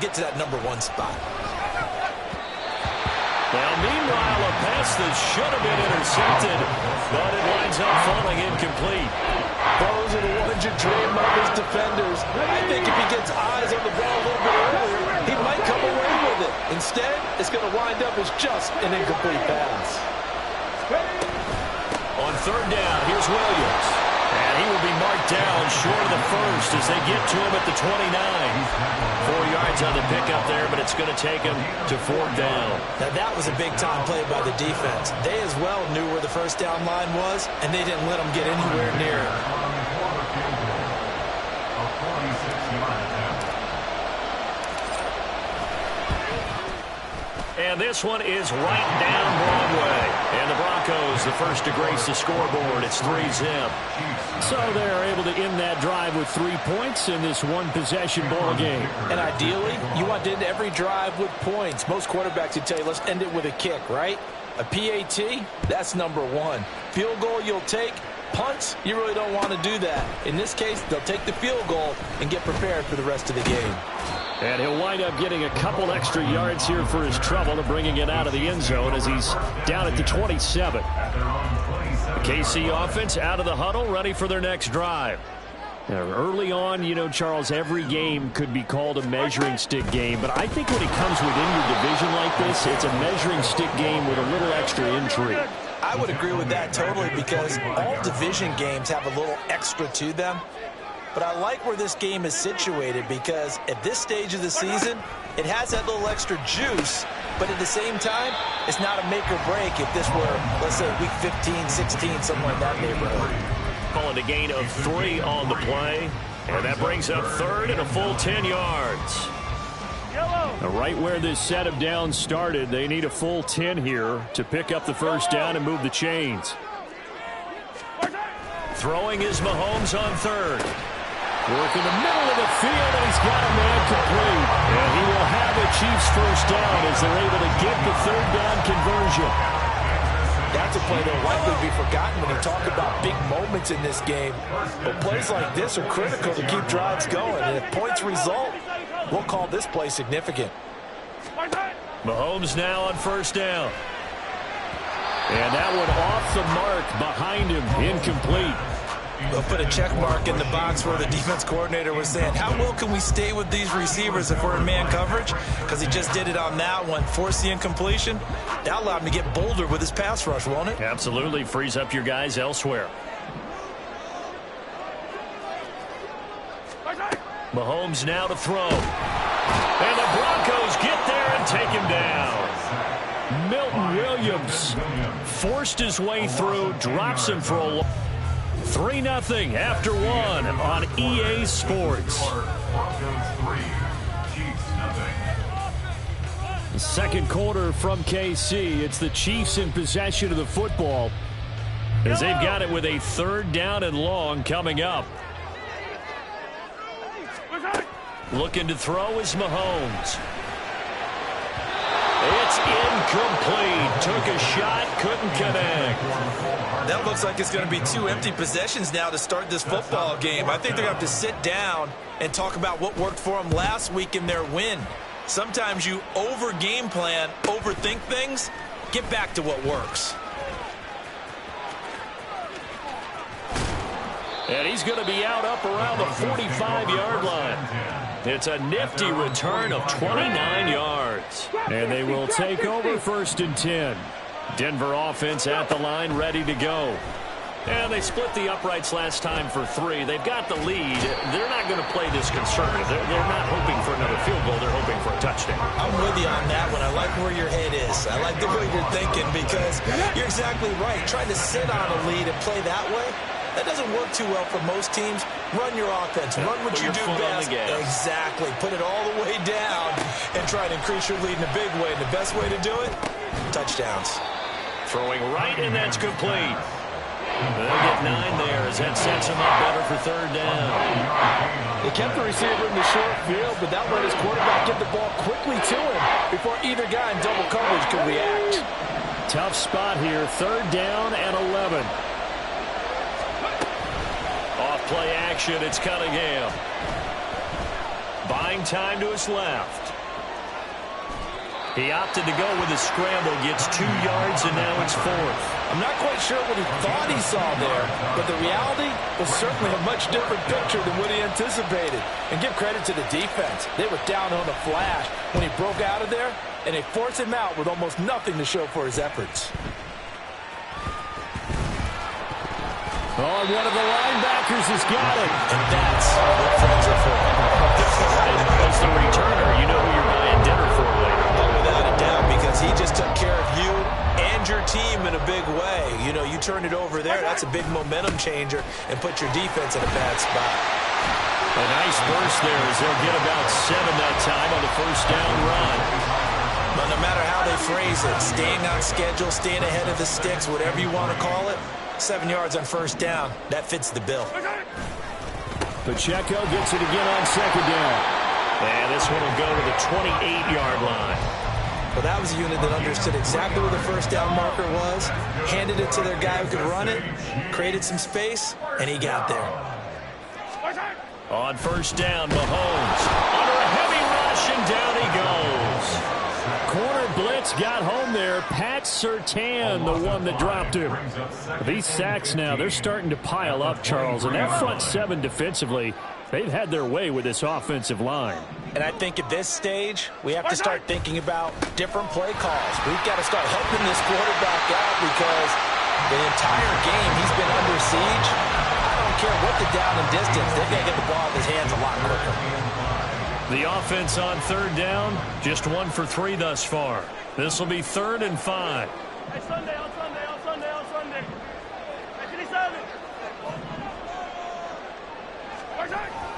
get to that #1 spot. Now, meanwhile, a pass that should have been intercepted, but it winds up falling incomplete. Those are the ones you dream of as defenders. I think if he gets eyes on the ball a little bit earlier, he might come away with it. Instead, it's going to wind up as just an incomplete pass. On third down, here's Williams. And he will be marked down short of the first as they get to him at the 29. 4 yards on the pickup there, but it's going to take him to 4th down. Now, that was a big-time play by the defense. They as well knew where the first down line was, and they didn't let them get anywhere near it. And this one is right down Broadway. And the Broncos, the first to grace the scoreboard. It's 3-zip. So they're able to end that drive with 3 points in this one-possession ball game. And ideally, you want to end every drive with points. Most quarterbacks would tell you, let's end it with a kick, right? A PAT, that's #1. Field goal you'll take. Punts, you really don't want to do that. In this case, they'll take the field goal and get prepared for the rest of the game. And he'll wind up getting a couple extra yards here for his trouble to bringing it out of the end zone as he's down at the 27. The KC offense out of the huddle, ready for their next drive. Now, early on, you know, Charles, every game could be called a measuring stick game. But I think when it comes within your division like this, it's a measuring stick game with a little extra intrigue. I would agree with that totally because all division games have a little extra to them. But I like where this game is situated because at this stage of the season, it has that little extra juice, but at the same time, it's not a make or break if this were, let's say, week 15, 16, somewhere in that neighborhood. Calling a gain of 3 on the play, and that brings up 3rd and a full 10 yards. Now, right where this set of downs started, they need a full 10 here to pick up the first down and move the chains. Throwing is Mahomes on 3rd. Work in the middle of the field, and he's got a man complete. And he will have a Chiefs first down as they're able to get the 3rd down conversion. That's a play that will likely be forgotten when you talk about big moments in this game. But plays like this are critical to keep drives going. And if points result, we'll call this play significant. Mahomes now on 1st down. And that one off the mark behind him, incomplete. They'll put a check mark in the box where the defense coordinator was saying, how well can we stay with these receivers if we're in man coverage? Because he just did it on that one, forced the incompletion. That allowed him to get bolder with his pass rush, won't it? Absolutely. Frees up your guys elsewhere. Mahomes now to throw. And the Broncos get there and take him down. Milton Williams Forced his way through, drops him for a 3-0 after 1 on EA Sports. The second quarter from KC. It's the Chiefs in possession of the football as they've got it with a 3rd down and long coming up. Looking to throw is Mahomes. It's incomplete. Took a shot, couldn't connect. That looks like it's going to be 2 empty possessions now to start this football game. I think they're going to have to sit down and talk about what worked for them last week in their win. Sometimes you over-game plan, overthink things. Get back to what works. And he's going to be out up around the 45-yard line. It's a nifty return of 29 yards. And they will take over 1st and 10. Denver offense at the line, ready to go. And they split the uprights last time for 3. They've got the lead. They're not going to play this conservative. They're not hoping for another field goal. They're hoping for a touchdown. I'm with you on that one. I like where your head is. I like the way you're thinking because you're exactly right. Trying to sit on a lead and play that way, that doesn't work too well for most teams. Run your offense. Run what you do best. Exactly. Put it all the way down and try to increase your lead in a big way. And the best way to do it, touchdowns. Throwing right, and that's complete. They'll get 9 there as that sets him up better for 3rd down. They kept the receiver in the short field, but that let his quarterback get the ball quickly to him before either guy in double coverage could react. Tough spot here. 3rd down and 11. Off play action, it's Cunningham. Buying time to his left. He opted to go with a scramble, gets 2 yards, and now it's 4th. I'm not quite sure what he thought he saw there, but the reality was certainly a much different picture than what he anticipated. And give credit to the defense. They were down on the flash when he broke out of there, and they forced him out with almost nothing to show for his efforts. Oh, one of the linebackers has got it. And that's what friends are for. And as the returner, you know who you're buying dinner for later. Oh, without a doubt, because he just took care of you and your team in a big way. You know, you turn it over there, that's a big momentum changer, and put your defense in a bad spot. A nice burst there as they'll get about 7 that time on the first down run. But no matter how they phrase it, staying on schedule, staying ahead of the sticks, whatever you want to call it, 7 yards on first down, that fits the bill. Pacheco gets it again on second down. And this one will go to the 28-yard line. Well, that was a unit that understood exactly where the first down marker was, handed it to their guy who could run it, created some space, and he got there. On first down, Mahomes under a heavy rush, and down he goes. Corner blitz got home there. Pat Surtain, the one that dropped him. These sacks now, they're starting to pile up, Charles. And that front 7 defensively, they've had their way with this offensive line. And I think at this stage, we have to start thinking about different play calls. We've got to start helping this quarterback out because the entire game he's been under siege. I don't care what the down and distance. They've got to get the ball in his hands a lot quicker. The offense on third down, just 1 for 3 thus far. This will be 3rd and 5. Hey, Sunday.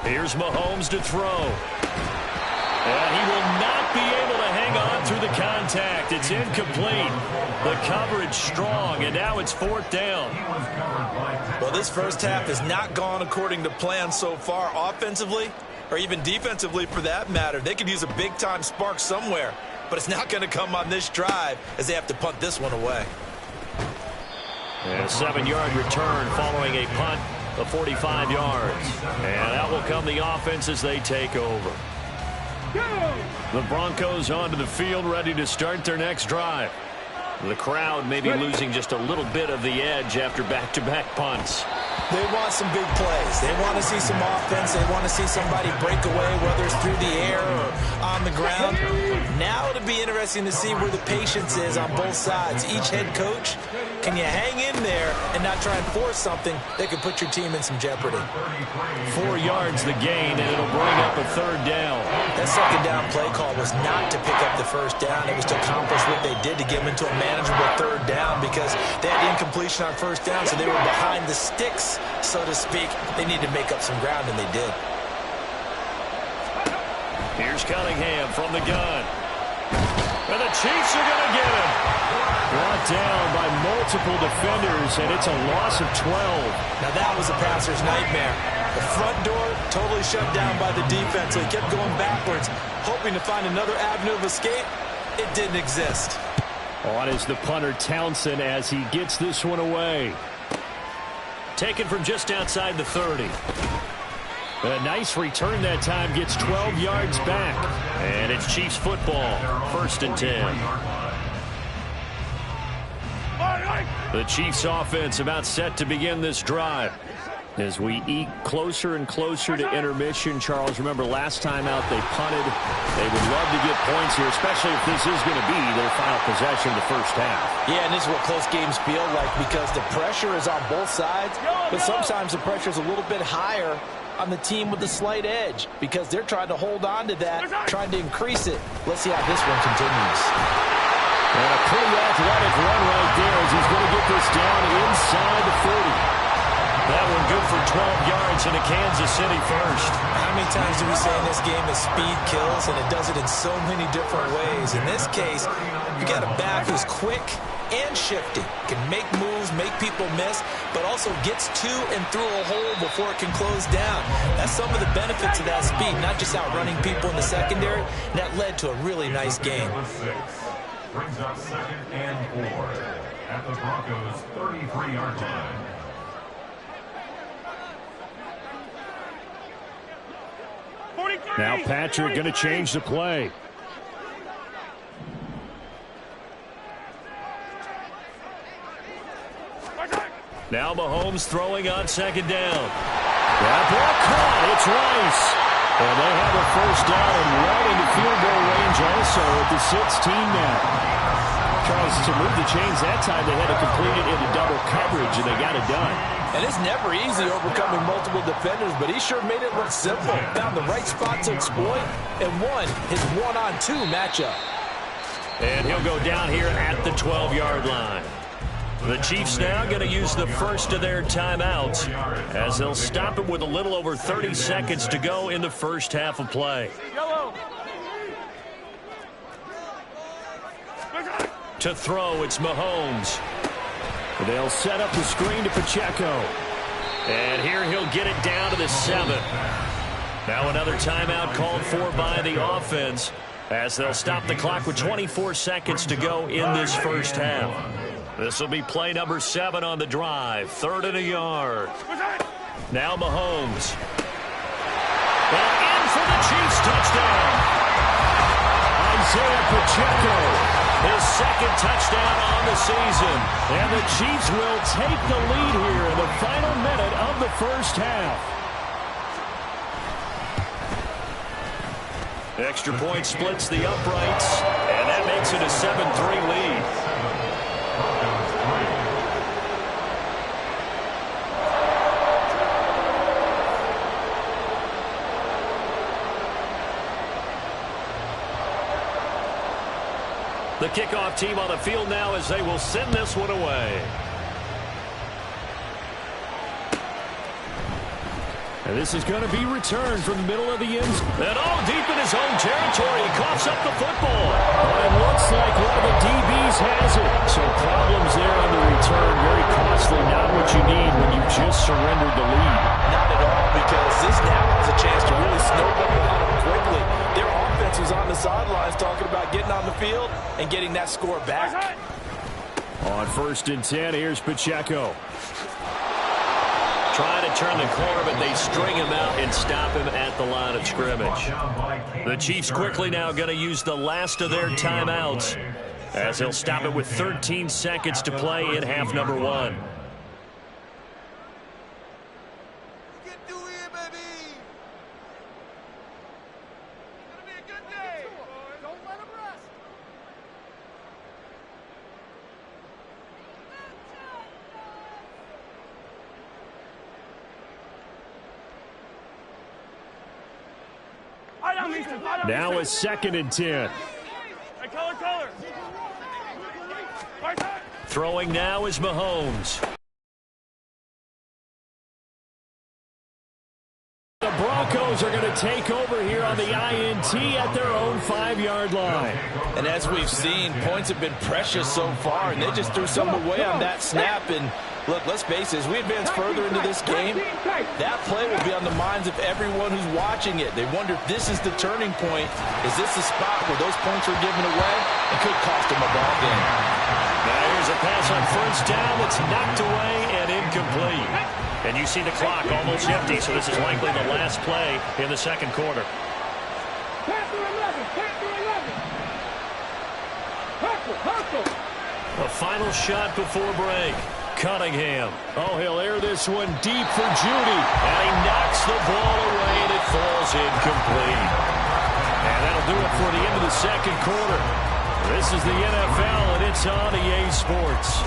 Here's Mahomes to throw. And he will not be able to hang on through the contact. It's incomplete. The coverage strong, and now it's 4th down. Well, this first half has not gone according to plan so far offensively, or even defensively for that matter. They could use a big-time spark somewhere, but it's not going to come on this drive as they have to punt this one away. And a 7-yard return following a punt of 45 yards. And out will come the offense as they take over. The Broncos onto the field, ready to start their next drive. The crowd may be losing just a little bit of the edge after back-to-back punts. They want some big plays. They want to see some offense. They want to see somebody break away, whether it's through the air or on the ground. Now it'll be interesting to see where the patience is on both sides. Each head coach, can you hang in there and not try and force something that could put your team in some jeopardy? 4 yards the gain, and it'll bring up a 3rd down. That second down play call was not to pick up the first down. It was to accomplish what they did to get them into a manageable 3rd down because they had incompletion on first down, so they were behind the sticks, so to speak. They needed to make up some ground, and they did. Here's Cunningham from the gun. And the Chiefs are going to get him. Brought down by multiple defenders, and it's a loss of 12. Now that was a passer's nightmare. The front door totally shut down by the defense, so he kept going backwards, hoping to find another avenue of escape. It didn't exist. On is the punter Townsend as he gets this one away. Taken from just outside the 30. A nice return that time, gets 12 yards back. And it's Chiefs football, 1st and 10. The Chiefs offense about set to begin this drive. As we eke closer and closer to intermission, Charles, remember last time out they punted. They would love to get points here, especially if this is going to be their final possession of the first half. Yeah, and this is what close games feel like because the pressure is on both sides, but sometimes the pressure is a little bit higher on the team with the slight edge because they're trying to hold on to that, trying to increase it. Let's see how this one continues. And a pretty athletic run right there as he's going to get this down inside the 40. That one good for 12 yards into Kansas City first. How many times do we say in this game that speed kills, and it does it in so many different ways? In this case, you got a back who's quick and shifty, can make moves, make people miss, but also gets to and through a hole before it can close down. That's some of the benefits of that speed, not just outrunning people in the secondary. That led to a really nice game. Brings up 2nd and 4 at the Broncos' 33-yard line. Now Patrick going to change the play. Now Mahomes throwing on second down. That ball caught. It's Rice. And they have a first down right into field goal range also at the 16 now. Charles, to move the chains that time, they had to complete it into double coverage, and they got it done. And it's never easy overcoming multiple defenders, but he sure made it look simple. Found the right spot to exploit and won his one-on-two matchup. And he'll go down here at the 12-yard line. The Chiefs now going to use the first of their timeouts as they'll stop it with a little over 30 seconds to go in the first half of play. To throw, it's Mahomes. They'll set up the screen to Pacheco. And here he'll get it down to the 7. Now another timeout called for by the offense as they'll stop the clock with 24 seconds to go in this first half. This will be play number 7 on the drive. 3rd and a yard. Now Mahomes. And in for the Chiefs touchdown. Isaiah Pacheco. His second touchdown on the season. And the Chiefs will take the lead here in the final minute of the first half. Extra point splits the uprights, and that makes it a 7-3 lead. The kickoff team on the field now as they will send this one away. And this is going to be returned from the middle of the end zone. And deep in his own territory, he coughs up the football. But it looks like one of the DBs has it. So problems there on the return. Very costly. Not what you need when you just surrendered the lead. Not at all, because this now has a chance to really snowball on them quickly. Their offense was on the sidelines talking about getting on the field and getting that score back. On 1st and 10, here's Pacheco. Trying to turn the corner, but they string him out and stop him at the line of scrimmage. The Chiefs quickly now going to use the last of their timeouts as they'll stop it with 13 seconds to play in half number 1. Now a 2nd and 10. Throwing now is Mahomes. The Broncos are going to take over here on the INT at their own 5-yard line. And as we've seen, points have been precious so far, and they just threw some away on that snap. And look, let's face it, as we advance further into this game, that play will be on the minds of everyone who's watching it. They wonder if this is the turning point. Is this the spot where those points are given away? It could cost them a ball game. Now here's a pass on 1st down that's knocked away and incomplete. And you see the clock almost empty, so this is likely the last play in the 2nd quarter. A final shot before break. Cunningham. Oh, he'll air this one deep for Judy. And he knocks the ball away, and it falls incomplete. And that'll do it for the end of the 2nd quarter. This is the NFL, and it's on EA Sports.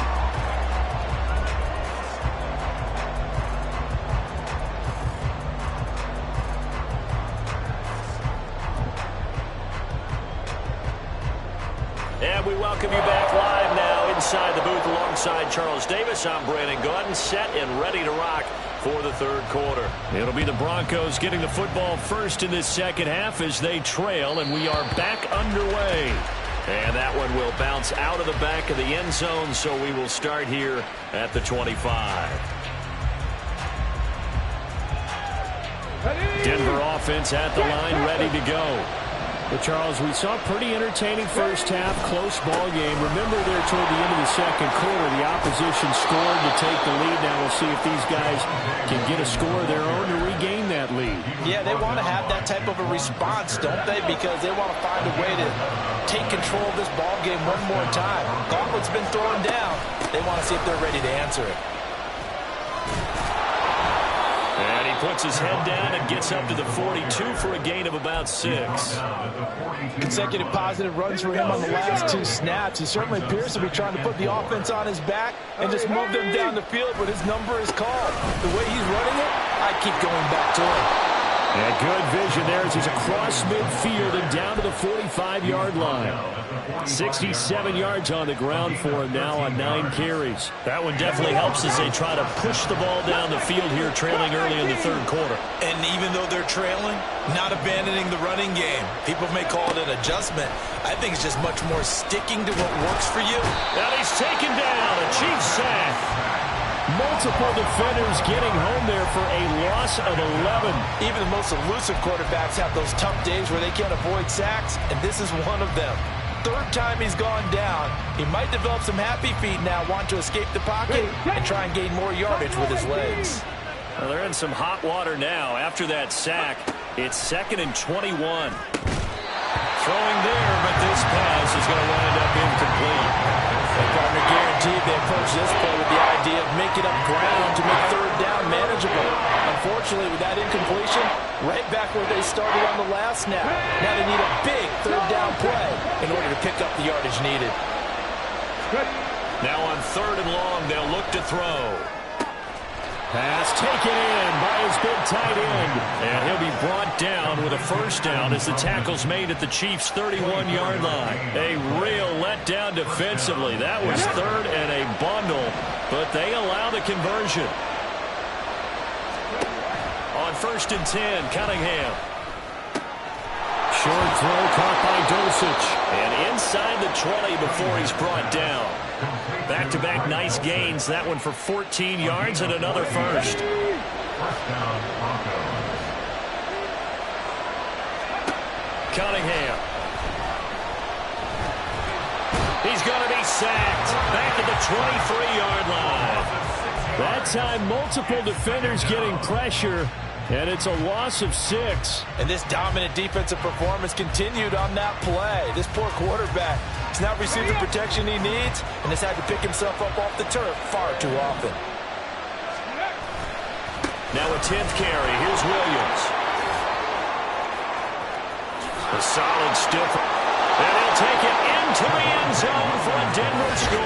And we welcome you back live now inside the booth alongside Charles Davis. I'm Brandon Gordon, set and ready to rock for the 3rd quarter. It'll be the Broncos getting the football first in this 2nd half as they trail, and we are back underway. And that one will bounce out of the back of the end zone, so we will start here at the 25. Denver offense at the line, ready to go. But, Charles, we saw a pretty entertaining first half, close ball game. Remember there toward the end of the 2nd quarter, the opposition scored to take the lead. Now we'll see if these guys can get a score of their own to regain that lead. Yeah, they want to have that type of a response, don't they? Because they want to find a way to take control of this ball game one more time. Gauntlet's been thrown down. They want to see if they're ready to answer it. puts his head down and gets up to the 42 for a gain of about 6. Consecutive positive runs for him on the last 2 snaps. He certainly appears to be trying to put the offense on his back and just move them down the field, but his number is called. The way he's running it, I keep going back to him. Yeah, good vision there as he's across midfield and down to the 45-yard line. 67 yards on the ground for him now on 9 carries. That one definitely helps as they try to push the ball down the field here, trailing early in the 3rd quarter. And even though they're trailing, not abandoning the running game. People may call it an adjustment. I think it's just much more sticking to what works for you. And he's taken down, a Chiefs sack. Multiple defenders getting home there for a loss of 11. Even the most elusive quarterbacks have those tough days where they can't avoid sacks, and this is one of them. 3rd time he's gone down. He might develop some happy feet now, want to escape the pocket and try and gain more yardage with his legs. Well, they're in some hot water now. After that sack, it's 2nd and 21. Throwing there, but this pass is going to wind up incomplete. And partner guaranteed they approach this play with the idea of making up ground to make 3rd down manageable. Unfortunately, with that incompletion, right back where they started on the last snap. Now they need a big 3rd down play in order to pick up the yardage needed. Now on 3rd and long, they'll look to throw. Pass taken in by his big tight end. And he'll be brought down with a 1st down as the tackle's made at the Chiefs' 31-yard line. A real letdown defensively. That was 3rd and a bundle, but they allow the conversion. On 1st and 10, Cunningham. Short throw caught by Dulcich. And inside the 20 before he's brought down. Back-to-back nice gains. That one for 14 yards and another 1st. Cunningham. He's going to be sacked. Back at the 23-yard line. That time, multiple defenders getting pressure, and it's a loss of 6. And this dominant defensive performance continued on that play. This poor quarterback has not received the protection he needs and has had to pick himself up off the turf far too often. Now a 10th carry. Here's Williams. A solid stiff. And he'll take it into the end zone for a Denver score.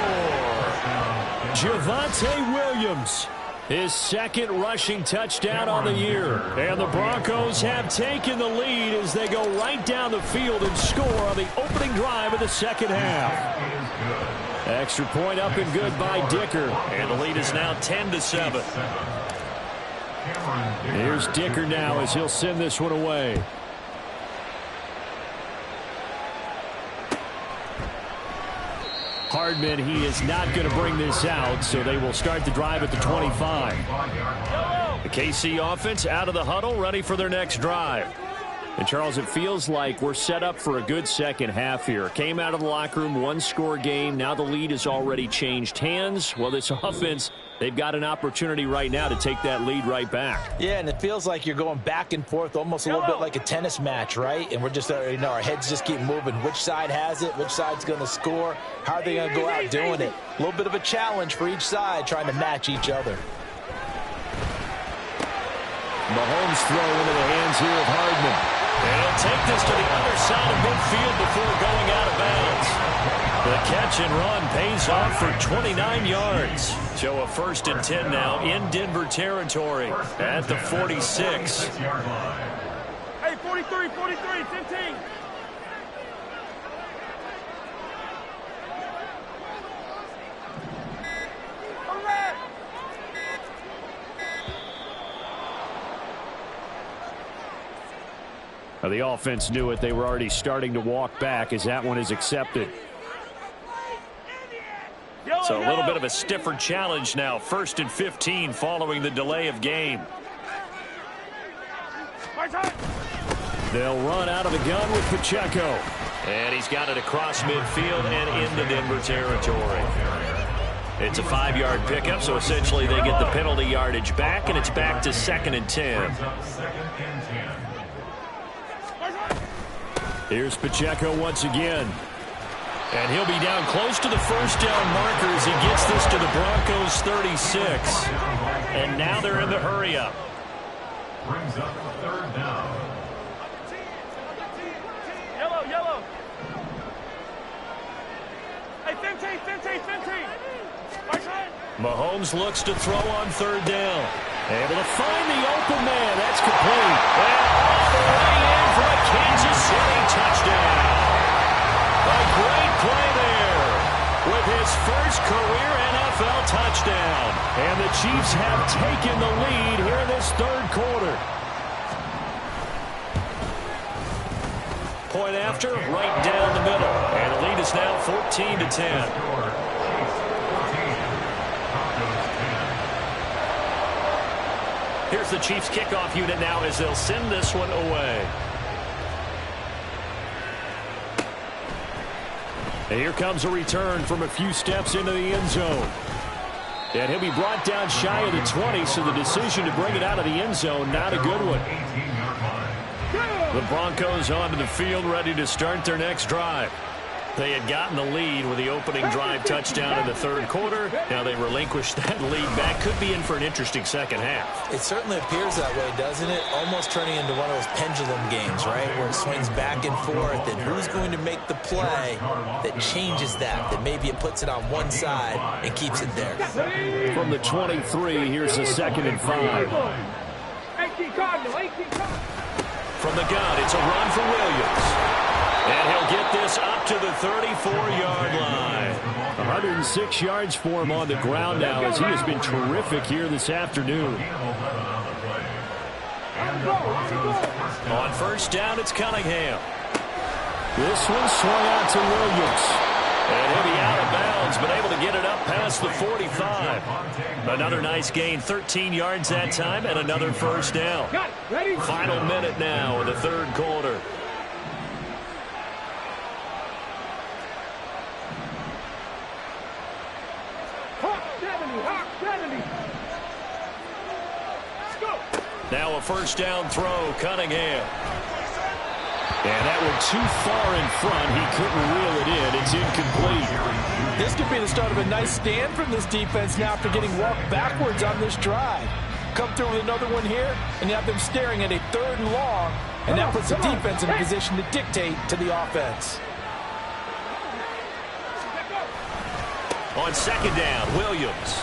Javonte Williams, his 2nd rushing touchdown on the year. And the Broncos have taken the lead as they go right down the field and score on the opening drive of the 2nd half. Extra point up and good by Dicker. And the lead is now 10-7. Here's Dicker now as he'll send this one away. Hardman, he is not going to bring this out, so they will start the drive at the 25. The KC offense out of the huddle, ready for their next drive. And, Charles, it feels like we're set up for a good 2nd half here. Came out of the locker room, 1-score game. Now the lead has already changed hands. Well, this offense, they've got an opportunity right now to take that lead right back. Yeah, and it feels like you're going back and forth, almost a little bit like a tennis match, right? And we're just, our heads just keep moving. Which side has it? Which side's going to score? How are they going to go out doing it? A little bit of a challenge for each side, trying to match each other. Mahomes throw into the hands here of Hardman. And he'll take this to the other side of midfield before going out of bounds. The catch and run pays off for 29 yards. So a 1st and 10 now in Denver territory at the 46. Hey, 43, 15. The offense knew it. They were already starting to walk back as that one is accepted. So a little bit of a stiffer challenge now. 1st and 15 following the delay of game. They'll run out of the gun with Pacheco. And he's got it across midfield and into Denver territory. It's a 5-yard pickup, so essentially they get the penalty yardage back, and it's back to 2nd and 10. Here's Pacheco once again. And he'll be down close to the 1st down marker as he gets this to the Broncos 36. And now they're in the hurry up. brings up third down. Yellow, yellow. Hey, 15. Mahomes looks to throw on third down. Able to find the open man. That's complete. And off the way in for a Kansas City touchdown. A great play there with his first career NFL touchdown. And the Chiefs have taken the lead here in this third quarter. Point after, right down the middle. And the lead is now 14-10. Here's the Chiefs kickoff unit now as they'll send this one away. And here comes a return from a few steps into the end zone. And he'll be brought down shy of the 20, so the decision to bring it out of the end zone, not a good one. The Broncos onto the field, ready to start their next drive. They had gotten the lead with the opening drive touchdown in the third quarter. Now they relinquished that lead back. Could be in for an interesting second half. It certainly appears that way, doesn't it? Almost turning into one of those pendulum games, right? Where it swings back and forth, and who's going to make the play that changes that maybe it puts it on one side and keeps it there. From the 23, here's the 2nd and 5. From the gun, it's a run for Williams. And he'll get this up to the 34-yard line. 106 yards for him on the ground now as he has been terrific here this afternoon. On first down, it's Cunningham. This one swung out to Williams. And he'll be out of bounds, but able to get it up past the 45. Another nice gain, 13 yards that time, and another first down. Final minute now in the third quarter. Now a first down throw, Cunningham. And that one too far in front. He couldn't reel it in. It's incomplete. This could be the start of a nice stand from this defense now after getting walked backwards on this drive. Come through with another one here, and you have them staring at a 3rd and long, and that puts the defense in a position to dictate to the offense. On second down, Williams.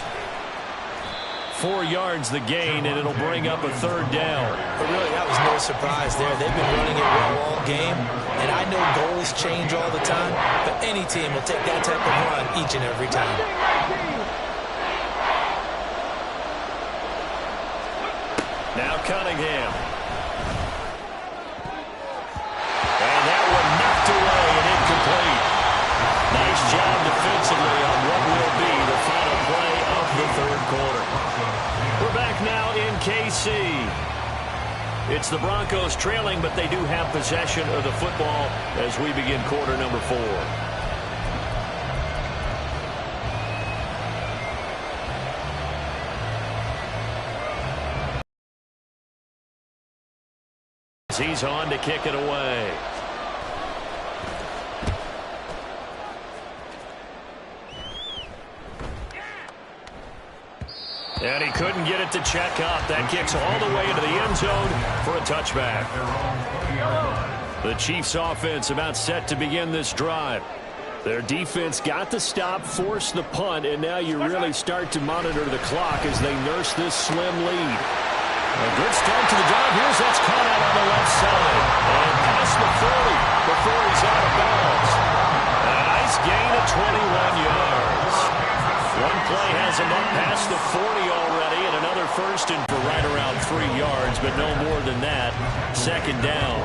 4 yards the gain, and it'll bring up a third down. But really, that was no surprise there. They've been running it well all game, and I know goals change all the time, but any team will take that type of run each and every time. Now Cunningham. And that one knocked away and incomplete. Nice job defensively on what will be the final play of the third quarter. We're back now in KC. It's the Broncos trailing, but they do have possession of the football as we begin quarter number 4. He's on to kick it away. And he couldn't get it to check up. That kicks all the way into the end zone for a touchback. The Chiefs offense about set to begin this drive. Their defense got the stop, forced the punt, and now you really start to monitor the clock as they nurse this slim lead. A good start to the drive. Here's that's caught out on the left side. And past the 40 before he's out of bounds. A nice gain of 21 yards. One play has him up past the 40 already, and another first and for right around 3 yards, but no more than that. Second down.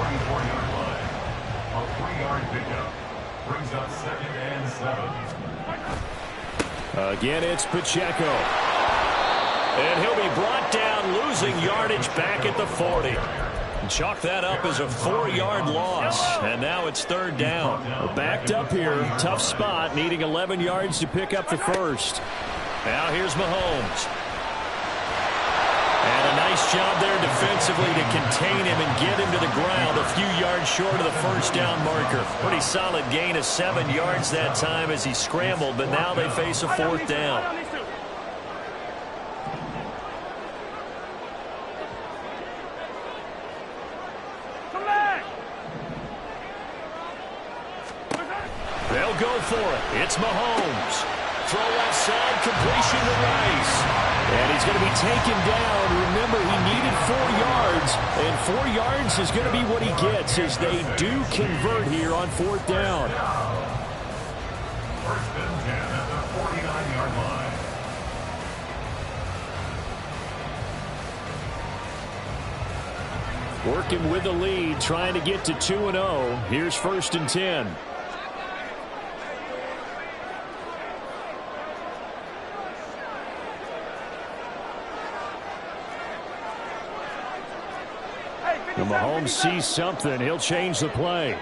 A 3-yard pickup brings up 2nd and 7. Again, it's Pacheco. And he'll be brought down, losing yardage back at the 40. Chalk that up as a 4-yard loss, and now it's third down. Backed up here, tough spot, needing 11 yards to pick up the first. Now here's Mahomes. And a nice job there defensively to contain him and get him to the ground a few yards short of the first down marker. Pretty solid gain of 7 yards that time as he scrambled, but now they face a 4th down. They'll go for it. It's Mahomes. Throw left side, completion to Rice. And he's going to be taken down. Remember, he needed 4 yards, and 4 yards is going to be what he gets as they do convert here on 4th down. First and 10 at the 49-yard line. Working with the lead, trying to get to 2-0. Here's 1st and 10. And Mahomes sees something. He'll change the play.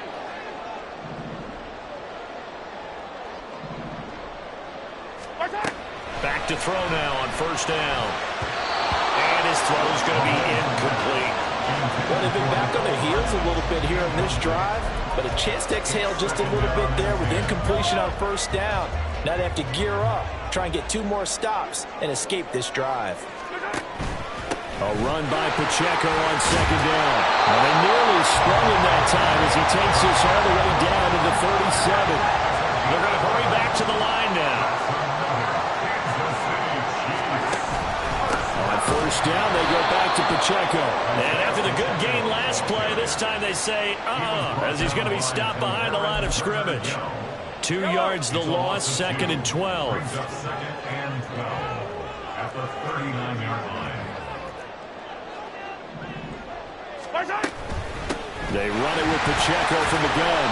Back to throw now on 1st down. And his throw is going to be incomplete. Well, they've been back on their heels a little bit here in this drive, but a chance to exhale just a little bit there with incompletion on 1st down. Now they have to gear up, try and get 2 more stops, and escape this drive. A run by Pacheco on 2nd down. And they nearly sprung him that time as he takes this all the way down to the 37. They're going to hurry back to the line now. On 1st down, they go back to Pacheco. And after the good gain last play, this time they say, as he's going to be stopped behind the line of scrimmage. 2 yards the loss, 2nd and 12. Second and 12 at the 39-yard line. They run it with Pacheco from the gun.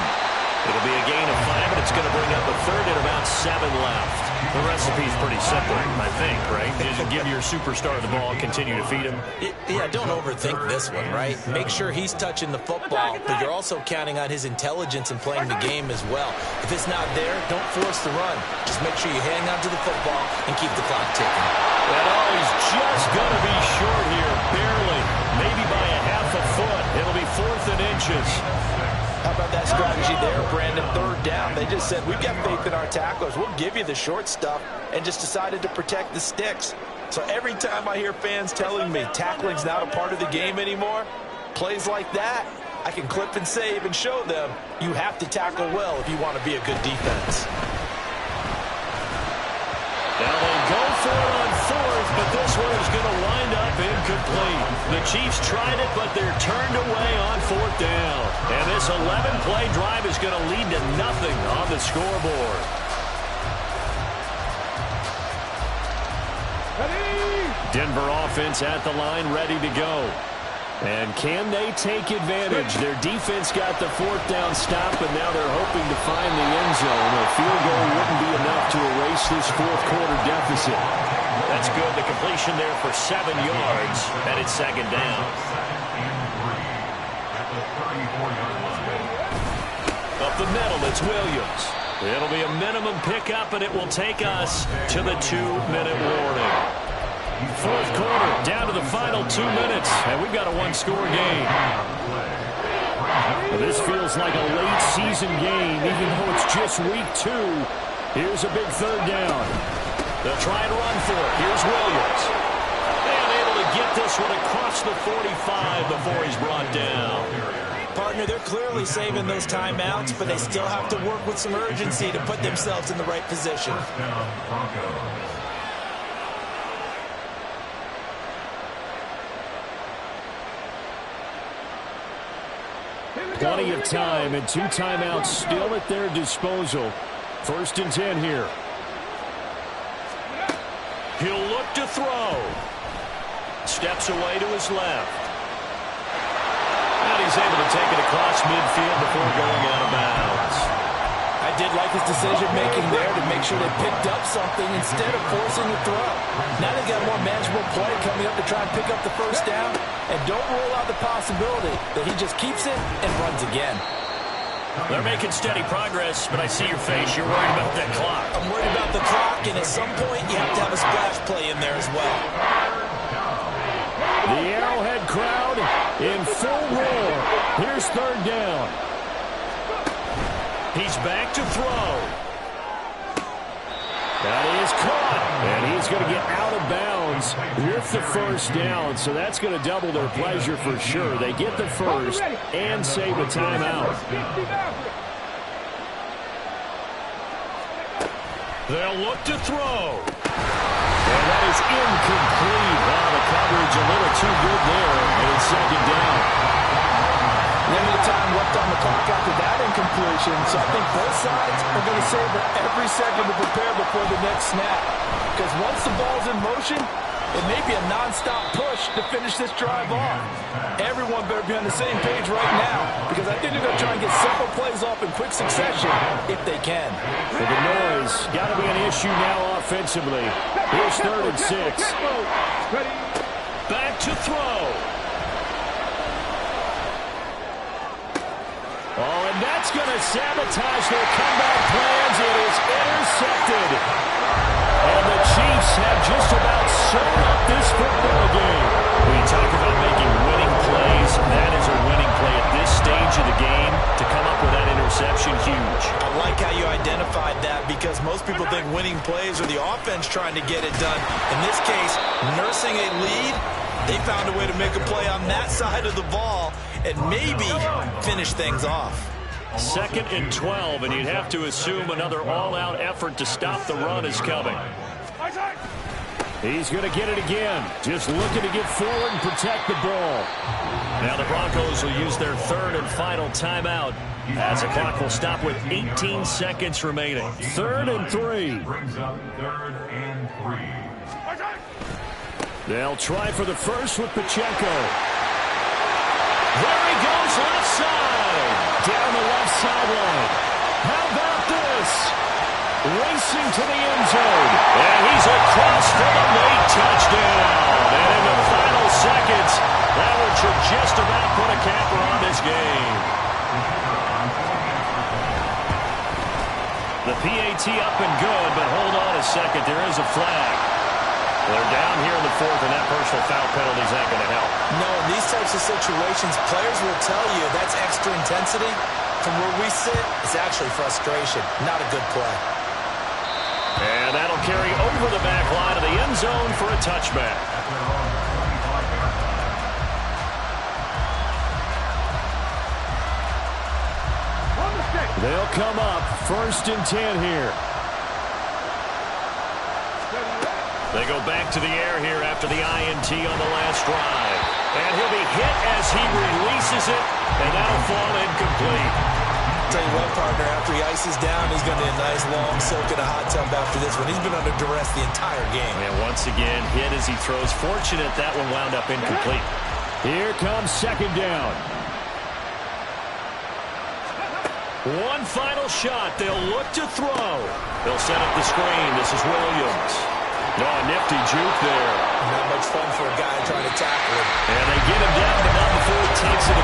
It'll be a gain of 5, but it's going to bring up a 3rd and about 7 left. The recipe's pretty simple, I think, right? Just give your superstar the ball and continue to feed him. Yeah, don't overthink this one, right? Make sure he's touching the football, but you're also counting on his intelligence in playing the game as well. If it's not there, don't force the run. Just make sure you hang on to the football and keep the clock ticking. And he's just going to be short here, barely. Maybe by a half a foot. It'll be 4th and inches. How about that strategy there, Brandon? 3rd down. They just said, we've got faith in our tacklers. We'll give you the short stuff, and just decided to protect the sticks. So every time I hear fans telling me tackling's not a part of the game anymore, plays like that, I can clip and save and show them you have to tackle well if you want to be a good defense. Now they go for it on 4th, but this one is going to wind up incomplete. The Chiefs tried it, but they're turned away on 4th down. And this 11-play drive is going to lead to nothing on the scoreboard. Denver offense at the line, ready to go. And can they take advantage? Their defense got the 4th down stop, and now they're hoping to find the end zone. A field goal wouldn't be enough to erase this 4th quarter deficit. That's good. The completion there for 7 yards, and it's 2nd down. Up the middle, it's Williams. It'll be a minimum pickup, and it will take us to the 2-minute warning. 4th quarter, down to the final 2 minutes, and we've got a 1-score game. Well, this feels like a late season game, even though it's just week 2. Here's a big 3rd down. They'll try and run for it. Here's Williams. And able to get this one across the 45 before he's brought down. Partner, they're clearly saving those timeouts, but they still have to work with some urgency to put themselves in the right position. Plenty of time and 2 timeouts still at their disposal. 1st and 10 here. He'll look to throw. Steps away to his left. And he's able to take it across midfield before going out of bounds. I did like his decision-making there to make sure they picked up something instead of forcing the throw. Now they got more manageable play coming up to try and pick up the 1st down. And don't rule out the possibility that he just keeps it and runs again. They're making steady progress, but I see your face. You're worried about that clock. I'm worried about the clock, and at some point you have to have a splash play in there as well. The Arrowhead crowd in full roar. Here's 3rd down. He's back to throw. That is caught. And he's going to get out of bounds with the 1st down. So that's going to double their pleasure for sure. They get the 1st and save a timeout. They'll look to throw. And that is incomplete. Wow, the coverage a little too good there. And it's second down. Limited time left on the clock after that incompletion, so I think both sides are going to savor every second to prepare before the next snap. Because once the ball's in motion, it may be a non-stop push to finish this drive off. Everyone better be on the same page right now, because I think they're going to try and get several plays off in quick succession if they can. For the noise, got to be an issue now offensively. Here's 3rd and 6. Back to throw. Oh, and that's going to sabotage their comeback plans. It is intercepted. And the Chiefs have just about sewn up this football game. When you talk about making winning plays, that is a winning play at this stage of the game. To come up with that interception, huge. I like how you identified that, because most people think winning plays are the offense trying to get it done. In this case, nursing a lead, they found a way to make a play on that side of the ball and maybe finish things off. 2nd and 12, and you'd have to assume another all-out effort to stop the run is coming. He's going to get it again. Just looking to get forward and protect the ball. Now the Broncos will use their 3rd and final timeout as the clock will stop with 18 seconds remaining. 3rd and 3. Brings up 3rd and 3. They'll try for the first with Pacheco. There he goes, left side. Down the left sideline. How about this? Racing to the end zone. And he's across for the late touchdown. And in the final seconds, that one should just about put a capper on this game. The PAT up and good, but hold on a second. There is a flag. They're down here in the 4th, and that personal foul penalty is not going to help. No, in these types of situations, players will tell you that's extra intensity. From where we sit, it's actually frustration. Not a good play. And that'll carry over the back line of the end zone for a touchback. They'll come up 1st and 10 here. They go back to the air here after the INT on the last drive. And he'll be hit as he releases it, and that'll fall incomplete. Tell you what, partner, after he ices down, he's going to need a nice long soak in a hot tub after this one. He's been under duress the entire game. And once again, hit as he throws. Fortunate that one wound up incomplete. Here comes 2nd down. One final shot. They'll look to throw. They'll set up the screen. This is Williams. Oh, nifty juke there. Not much fun for a guy trying to tackle him. And they get him down, but not before he takes it